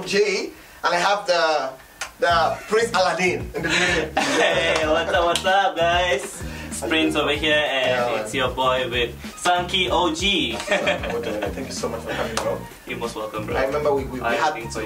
SunkyOG, and I have the Prince Aladdin in the video. Hey, what's up guys? It's Prince over here, and it's your boy with SunkyOG. Thank you so much for coming, bro. You're most welcome, bro. I remember we had to,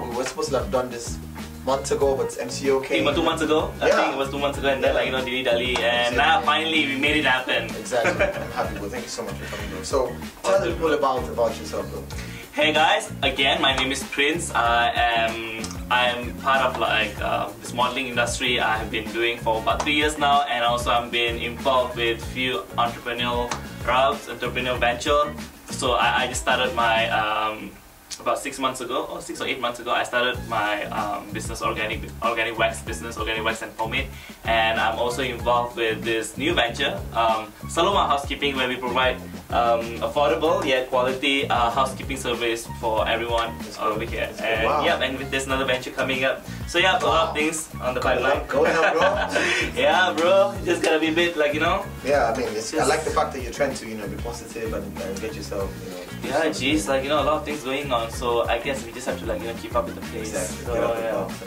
we were supposed to have done this months ago, but MCO came. 2 months ago? I think it was 2 months ago, and then dilly-dally, and now finally we made it happen. Exactly. I'm happy, bro. Thank you so much for coming, bro. So tell the people about yourself, bro. Hey guys, again my name is Prince. I am part of this modeling industry. I have been doing for about 3 years now, and also I've been involved with few entrepreneurial routes, entrepreneurial venture. So I just started my about 6 months ago, or 6 or 8 months ago, I started my business, organic wax business, organic wax and pomade, and I'm also involved with this new venture, Saloma Housekeeping, where we provide affordable yet quality housekeeping service for everyone over here. And and there's another venture coming up. So a lot of things on the pipeline. Go ahead, bro. Yeah, bro. Just gotta be a bit Yeah, I mean, I like the fact that you're trying to be positive and get yourself Yeah, geez, a lot of things going on. So I guess we just have to keep up with the pace. Exactly. So,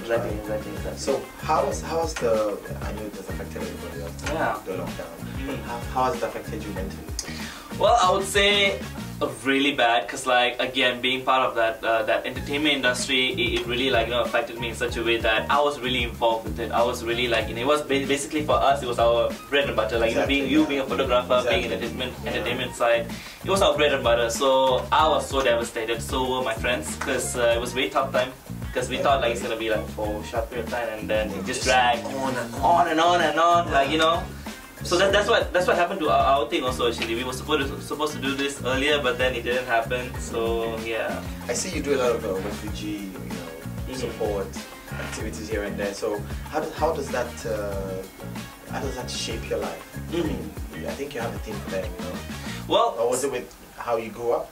exactly. So how's the, I know it has affected everybody else. The lockdown. How has it affected you mentally? Well, I would say really bad, because again, being part of that entertainment industry, it really affected me in such a way that I was really involved with it. I was really it was basically for us, it was our bread and butter. Being a photographer, being in the entertainment side, it was our bread and butter. So I was so devastated. So were my friends, because it was a very tough time. Because we thought it's gonna be for a short period of time, and then it just dragged on. So that's what happened to our thing also. Actually, we were supposed to do this earlier, but then it didn't happen. So yeah. I see you do a lot of refugee, support activities here and there. So how does that shape your life? I mean, I think you have a thing for them, Well, or was it with how you grew up?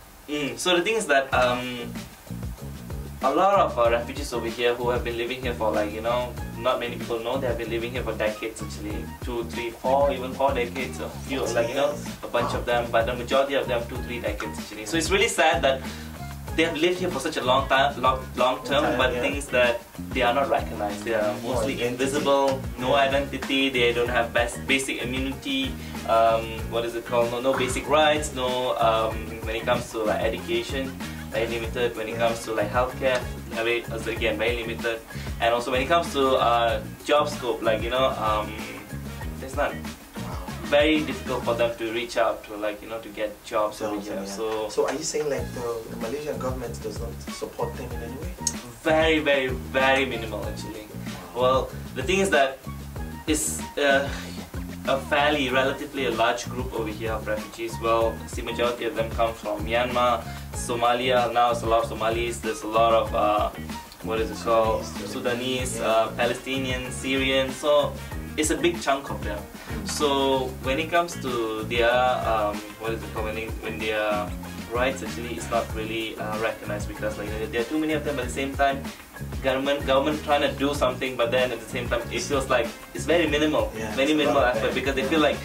So the thing is that a lot of refugees over here who have been living here for not many people know they have been living here for decades actually, 2, 3, 4, even 4 decades. A few, a bunch of them, but the majority of them 2, 3 decades actually. So it's really sad that they have lived here for such a long term, but things that they are not recognized. They are mostly invisible, no identity. They don't have basic immunity. No basic rights. No, when it comes to education, very limited. When it comes to healthcare, again very limited. And also when it comes to job scope, there's none. Very difficult for them to reach out to to get jobs over here. So are you saying the Malaysian government does not support them in any way? Very, very, very minimal actually. Well, the thing is that it's a relatively large group over here of refugees. Well, the majority of them come from Myanmar, Somalia. Now it's a lot of Somalis. There's a lot of Sudanese, Palestinians, Syrians. So it's a big chunk of them. So when it comes to their when their rights actually, it's not really recognized, because there are too many of them. At the same time, government trying to do something, but then at the same time it feels like it's very minimal, minimal effort, because they feel like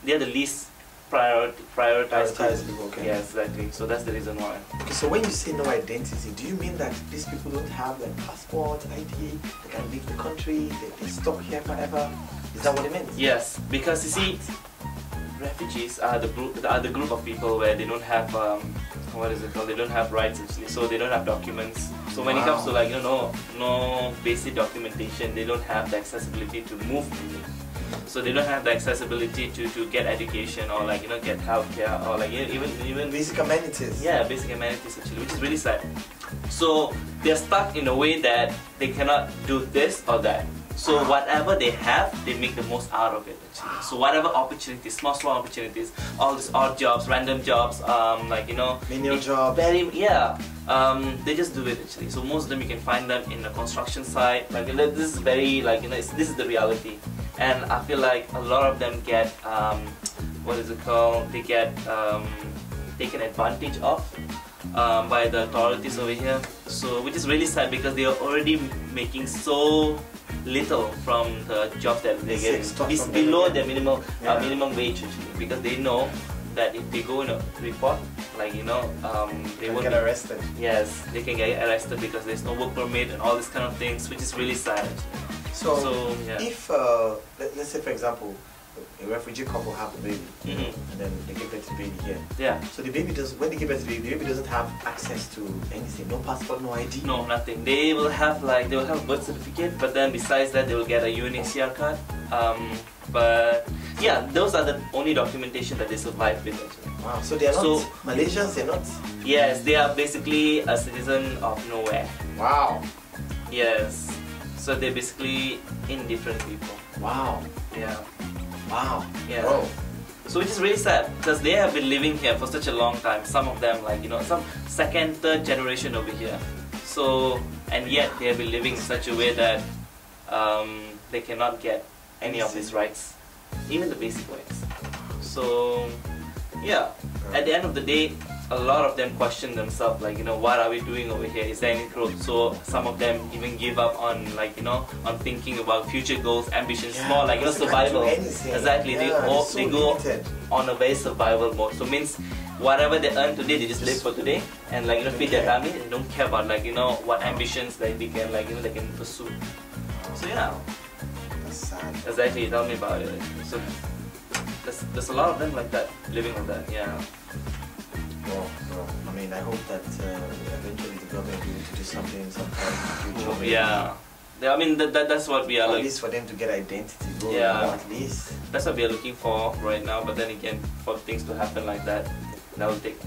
they're the least prioritized people. Okay. Yeah, exactly. So that's the reason why. Okay, so when you say no identity, do you mean that these people don't have passport, ID, they can leave the country, they're stuck here forever? Is that what it means? Yes, because you see, refugees are the group of people where they don't have they don't have rights actually. So they don't have documents. So when it comes to no basic documentation, they don't have the accessibility to move freely. So they don't have the accessibility to get education, or get healthcare, or even basic amenities. Yeah, basic amenities actually, which is really sad. So they're stuck in a way that they cannot do this or that. So whatever they have, they make the most out of it actually. So whatever opportunities, small opportunities, all these odd jobs, random jobs, menial jobs. They just do it actually. So most of them you can find them in the construction site. This is very this is the reality, and I feel like a lot of them get They get taken advantage of by the authorities over here. So which is really sad, because they are already making so little from the jobs that they get. It's below their minimum wage actually, because they know that if they go in a report, like they won't get arrested. Yes, they can get arrested because there's no work permit and all these kind of things, which is really sad. So yeah. if let's say for example, a refugee couple have a baby, and then they give birth to the baby here. Yeah. So the baby when they give birth to the baby doesn't have access to anything, no passport, no ID. No, nothing. They will have a birth certificate, but then besides that, they will get a UNHCR card. But yeah, those are the only documentation that they survive with actually. Wow. So they are not Malaysians. They're not. Yes, they are basically a citizen of nowhere. Wow. Yes. So they're basically indifferent people. Wow. Yeah. Wow. Yeah. Bro. So which is really sad because they have been living here for such a long time. Some of them some second, third generation over here. So and yet they have been living in such a way that they cannot get any of these rights, even the basic rights. So yeah, at the end of the day, a lot of them question themselves, what are we doing over here? Is there any growth? So some of them even give up on on thinking about future goals, ambitions, more survival. Exactly, they go on a very survival mode. So means whatever they earn today, they just live for today and feed their family. They don't care about what ambitions that they can they can pursue. So yeah, that's sad. Exactly, tell me about it. So there's a lot of them like that, living like that. Yeah. Well, I mean, I hope that eventually the government will be able to do something sometime in the future. Yeah. I mean, that's what we are looking. At least for them to get identity, bro. Yeah. At least. That's what we are looking for right now. But then again, for things to happen like that, that will take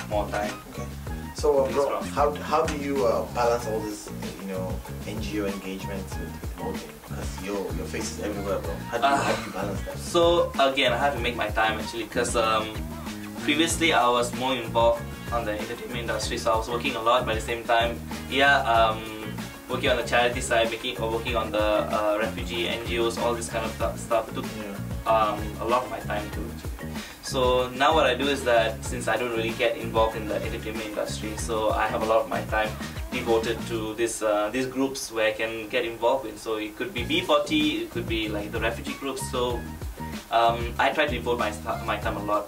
more time. Okay. So, bro, how do you balance all this, NGO engagement with promoting? Because your face is everywhere, bro. How do you balance that? So again, I have to make my time actually, because previously I was more involved on the entertainment industry, so I was working a lot, but at the same time, working on the charity side, working on the refugee NGOs, all this kind of stuff took a lot of my time too. So now what I do is that since I don't really get involved in the entertainment industry, so I have a lot of my time devoted to these groups where I can get involved in. So it could be B40, it could be like the refugee groups. So I try to devote my time a lot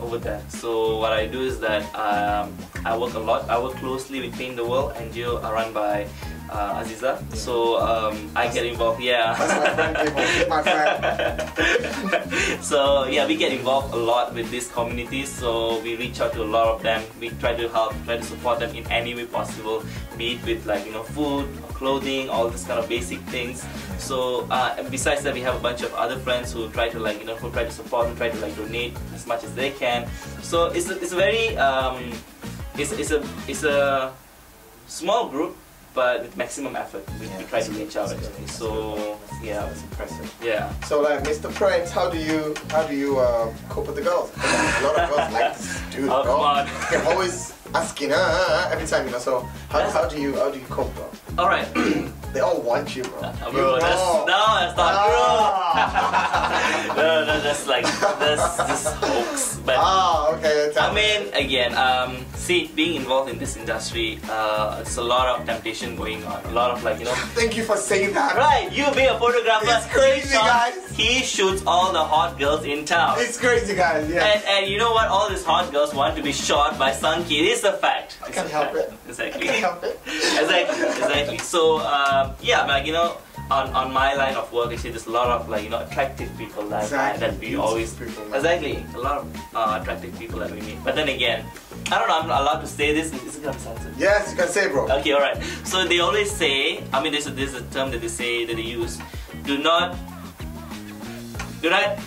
over there. So what I do is that I work a lot. I work closely with Paint the World, NGO run by Aziza. Yeah. So I get involved. Yeah. That's my friend. My friend. So yeah, we get involved a lot with these communities. So we reach out to a lot of them. We try to help, try to support them in any way possible. Be it with food, clothing, all this kind of basic things. So besides that, we have a bunch of other friends who try to who try to support and try to donate as much as they can. So it's a very it's a small group, but with maximum effort. We try to reach out actually. So yeah, that's impressive. Yeah. So Mr. Prince, how do you cope with the girls? A lot of girls like this dude, oh, bro. Come on. They're always asking every time, So how do you cope, bro? All right. They all want you, bro. Bro, that's not true. No, that's this hoax. But okay. I mean, again, see, being involved in this industry, there's a lot of temptation going on. A lot of Thank you for saying that. Right, you being a photographer. It's crazy, guys. He shoots all the hot girls in town. It's crazy, guys. Yeah. And you know what? All these hot girls want to be shot by Sunky. It is a fact. I can't help it. Exactly. I can't help it. Exactly. So yeah, on my line of work, actually, there's a lot of attractive people that we always exactly a lot of attractive people that we meet. But then again, I don't know. I'm allowed to say this. Is it gonna be censored? Yes, you can say, bro. Okay, all right. So they always say, I mean, there's a term that they use. Do not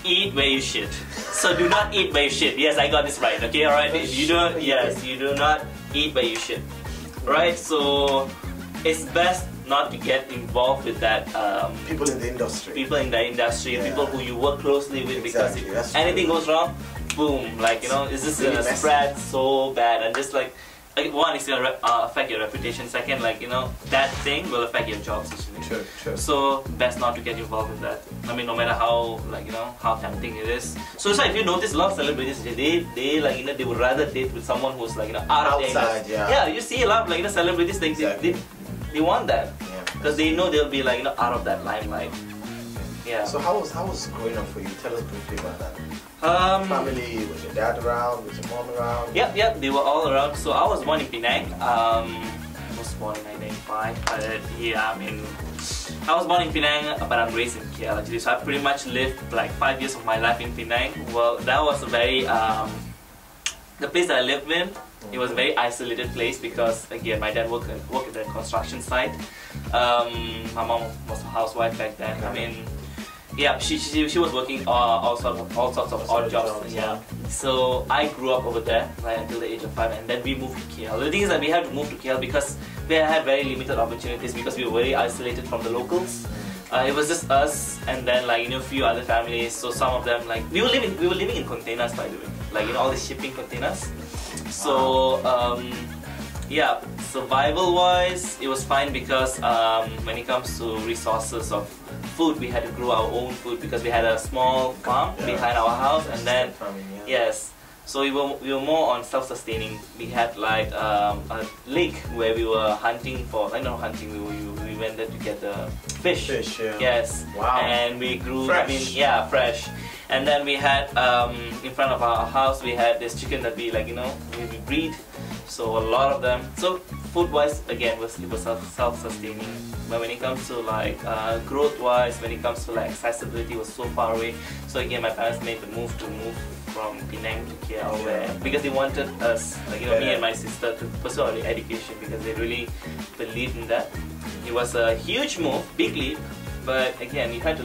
eat where you shit. So do not eat where you shit. Yes, I got this right. Okay, all right. You don't. Yes, you do not eat where you shit. Right. So it's best not to get involved with that. People in the industry. People in the industry. Yeah. People who you work closely with. Exactly. Because if anything goes wrong, boom. It's just gonna spread so bad, and just one, it's gonna affect your reputation. Second, that thing will affect your job situation. True. So best not to get involved in that. I mean, no matter how how tempting it is. So if you notice, a lot of celebrities they would rather date with someone who's outside. Yeah, you see a lot of celebrities they want that because they know they'll be out of that limelight. Yeah. So how was growing up for you? Tell us briefly about that. Family, was your dad around? Was your mom around? Yep, they were all around. So I was born in Penang. I was born in 1995, but yeah, I mean, I was born in Penang, but I'm raised in KL actually. So I pretty much lived like 5 years of my life in Penang. Well, that was a very the place that I lived in. It was a very isolated place because again, my dad worked at the construction site. My mom was a housewife back then. I mean, yeah, she was working all sorts of odd jobs. Yeah. So I grew up over there right until the age of 5, and then we moved to KL. The thing is that we had to move to KL because we had very limited opportunities because we were very isolated from the locals. It was just us and then like a few other families. So some of them like we were living in containers, by the way, like all the shipping containers. So yeah, survival wise it was fine because when it comes to resources of food, we had to grow our own food because we had a small farm behind our house, and then yes, so we were more on self-sustaining. We had like a lake where we were hunting for, we went there to get the fish. Yes. Wow. And we grew, fresh. Fresh. And then we had in front of our house we had this chicken that we we breed. So a lot of them. So food-wise, again, it was self-sustaining. But when it comes to like growth-wise, when it comes to like accessibility, it was so far away. So again, my parents made the move from Penang to KL because they wanted us, me and my sister, to pursue our education because they really believed in that. It was a huge move, big leap, but again, you had to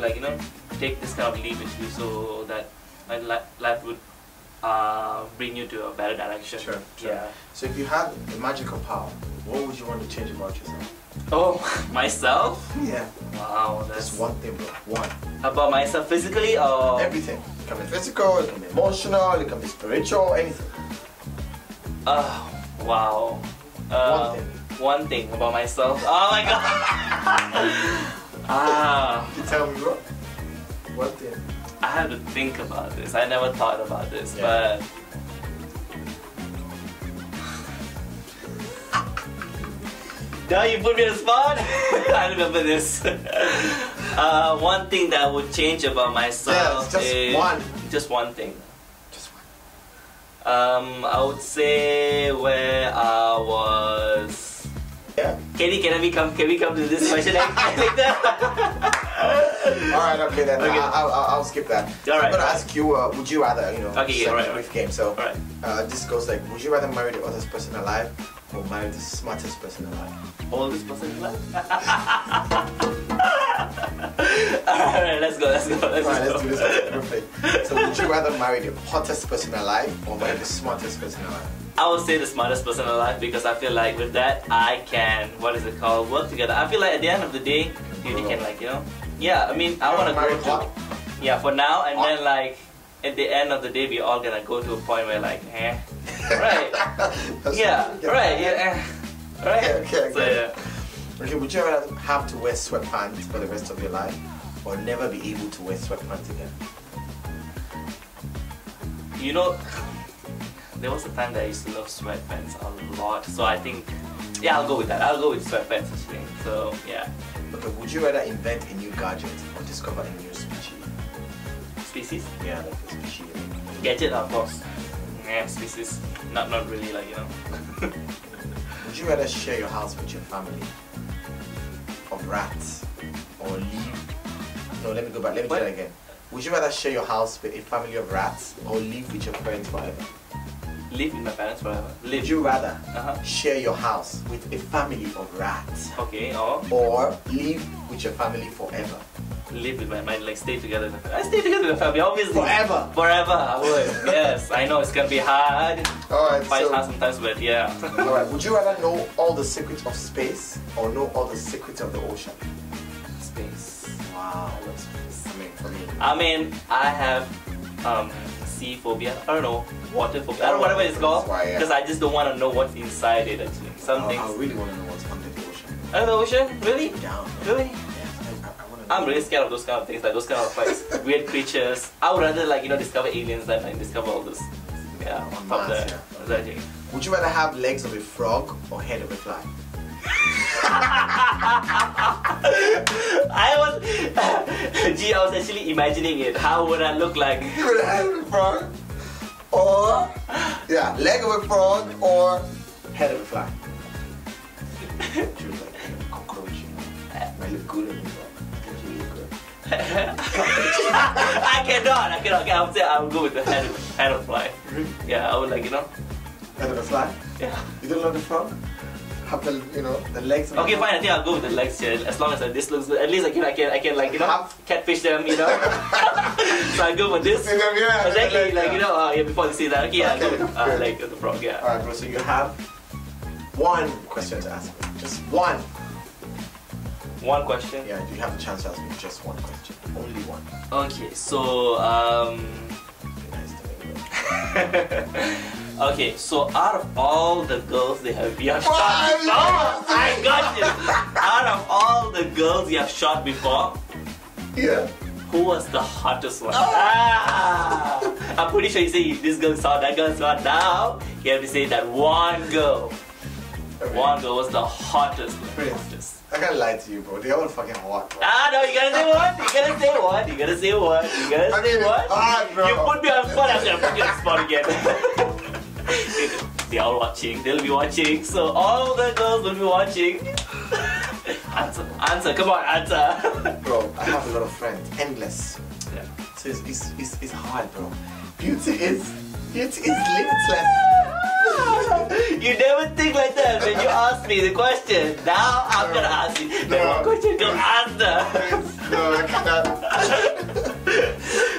take this kind of leap with you so that life would bring you to a better direction. Sure. Yeah. So if you had a magical power, what would you want to change about yourself? Oh, myself? Yeah. Wow, that's just one thing, bro. One. About myself physically or? Everything. It can be physical, it can be emotional, it can be spiritual, anything. Wow. One thing. One thing about myself. Oh my god. You tell me, bro. One thing. I have to think about this. I never thought about this, but now you put me on the spot. I remember this. One thing that would change about myself is just one thing. Just one. I would say where I was. Yeah. Can we come to this question later? Alright, okay then. Okay. I'll skip that. So I'm gonna ask you, would you rather, brief game. So this goes like, would you rather marry the oldest person alive or marry the smartest person alive? Oldest person alive? Alright, let's go. Let's do this perfect. So would you rather marry the hottest person alive or marry the smartest person alive? I would say the smartest person alive because I feel like with that I can, work together. I feel like at the end of the day, you can I mean, I want to go to, for now, and then like at the end of the day, we all gonna go to a point where like, right, right. Okay. Okay, would you ever have to wear sweatpants for the rest of your life, or never be able to wear sweatpants again? There was a time that I used to love sweatpants a lot, so I think, I'll go with that. I'll go with sweatpants actually. So yeah. Okay, would you rather invent a new gadget or discover a new species? Species? Yeah, like a species. Gadget, of course. Yeah, species. Not really Would you rather share your house with your family of rats or live? No, let me go back. Let me try that again. Would you rather share your house with a family of rats or live with your parents forever? Live with my parents forever. Would you rather share your house with a family of rats? Okay, or live with your family forever? Live with my stay together with my family. I stay together with my family, obviously. Forever? Forever, I would. Yes, I know it's gonna be hard. Alright, Fight hard sometimes, but yeah. Alright, would you rather know all the secrets of space or know all the secrets of the ocean? Space. Wow, I love space. For me. I have sea phobia. I don't know, water phobia. I don't know whatever it's called. Because I just don't want to know what's inside it actually. Some things. I really want to know what's under the ocean. Under the ocean? Really? Down. Really? Yeah, I'm really scared of those kind of things, like those kind of like weird creatures. I would rather discover aliens than discover all this. Yeah, on from Mars, there. Would you rather have legs of a frog or head of a fly? Gee, I was actually imagining it. How would I look like? You would have a frog, or yeah, leg of a frog, or head of a fly. Choose like a cockroach. You know, might look good on you, bro. I think you look good. I cannot. Okay, I would say I would go with the head of fly. Yeah, I would like, you know. Head of a fly? Yeah. You don't love the frog? Have the, you know, the legs. Okay, fine. I think I'll go with the legs here. As long as this looks good. At least I can like, you know, catfish them, you know. So I go for this. Yeah, exactly, like, you know, yeah, before they see that. Okay, yeah, I go with good. like the frog. Yeah. Alright, bro. So you have one question to ask me. Just one. One question. Yeah, you have a chance to ask me just one question. Only one. Okay, so Be nice to me, bro. okay, so out of all the girls you have shot before, I got you. Out of all the girls you have shot before, Yeah. who was the hottest one? Ah, I'm pretty sure you say this girl saw, that girl saw. Now you have to say that one girl. One girl was the hottest. Prince. I can't lie to you, bro. They're all fucking hot, bro. Ah, no, you gotta say one. You gotta say one. You gotta say one. You gotta say one. Hard, bro. You put me on spot. I'm gonna put you on spot again. They're all watching. They'll be watching. So all the girls will be watching. Answer. Come on, answer. Bro, I have a lot of friends. Endless. Yeah. So it's hard, bro. Beauty is limitless. You never think like that when you ask me the question. Now I'm gonna ask you the one question. Go answer. No, I cannot.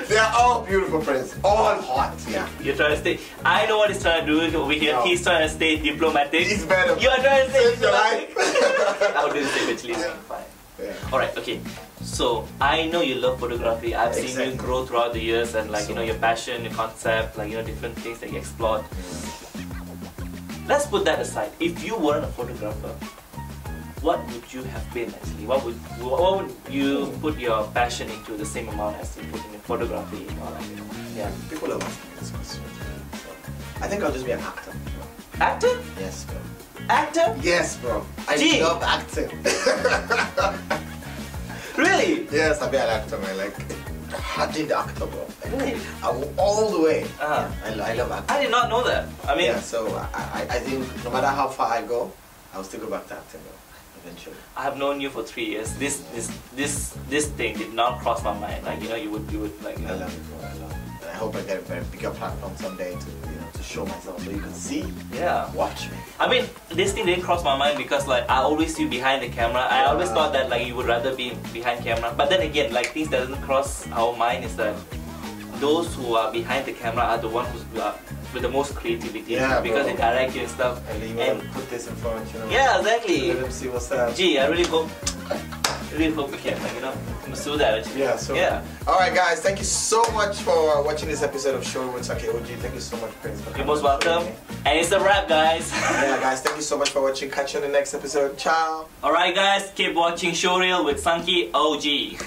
They are all beautiful friends. All hot. Yeah. You're trying to stay. I know what he's trying to do over here. No. He's trying to stay diplomatic. He's better. You are trying to stay Save your life. diplomatic. I'll do the same actually. Yeah. Fine. Yeah. Alright, okay. So I know you love photography. I've seen Exactly. you grow throughout the years and like, So you know, your passion, your concept, like, you know, different things that you explored. Let's put that aside. If you weren't a photographer, what would you have been actually? What would you put your passion into the same amount as you put in your photography or like, you know, yeah. People love asking me this question. So, I think I'll just be an actor. Actor? Yes, bro. Actor? Yes, bro. I Gee. love acting. Really? Yes, I'll be an actor, man. Like, hardened actor, bro. Like, Really? I will all the way. Uh-huh. I love acting. I did not know that. I mean, Yeah, so I think no matter how far I go, I'll still go back to acting, bro. Eventually. I have known you for 3 years. This thing did not cross my mind. Like, you know, you would like, you I know. love it, bro. I love it. And I hope I get a very bigger platform someday to, you know, to show myself so you can see. Yeah. Watch me. I mean, this thing didn't cross my mind because like I always see you behind the camera. I always thought that like you would rather be behind camera. But then again, like things that doesn't cross our mind is that those who are behind the camera are the ones who are with the most creativity. Yeah, because bro. they direct you and stuff. And then you want to put this in front, you know. Yeah, exactly. Let them see what's up. Gee, I really hope we can, like, you know, pursue that actually. Yeah, so. Yeah. Alright, guys, thank you so much for watching this episode of Showreel with SunkyOG. Thank you so much, Prince. For You're coming most on the show welcome. with me. And it's a wrap, guys. Yeah, guys, thank you so much for watching. Catch you on the next episode. Ciao. Alright, guys, keep watching Showreel with SunkyOG.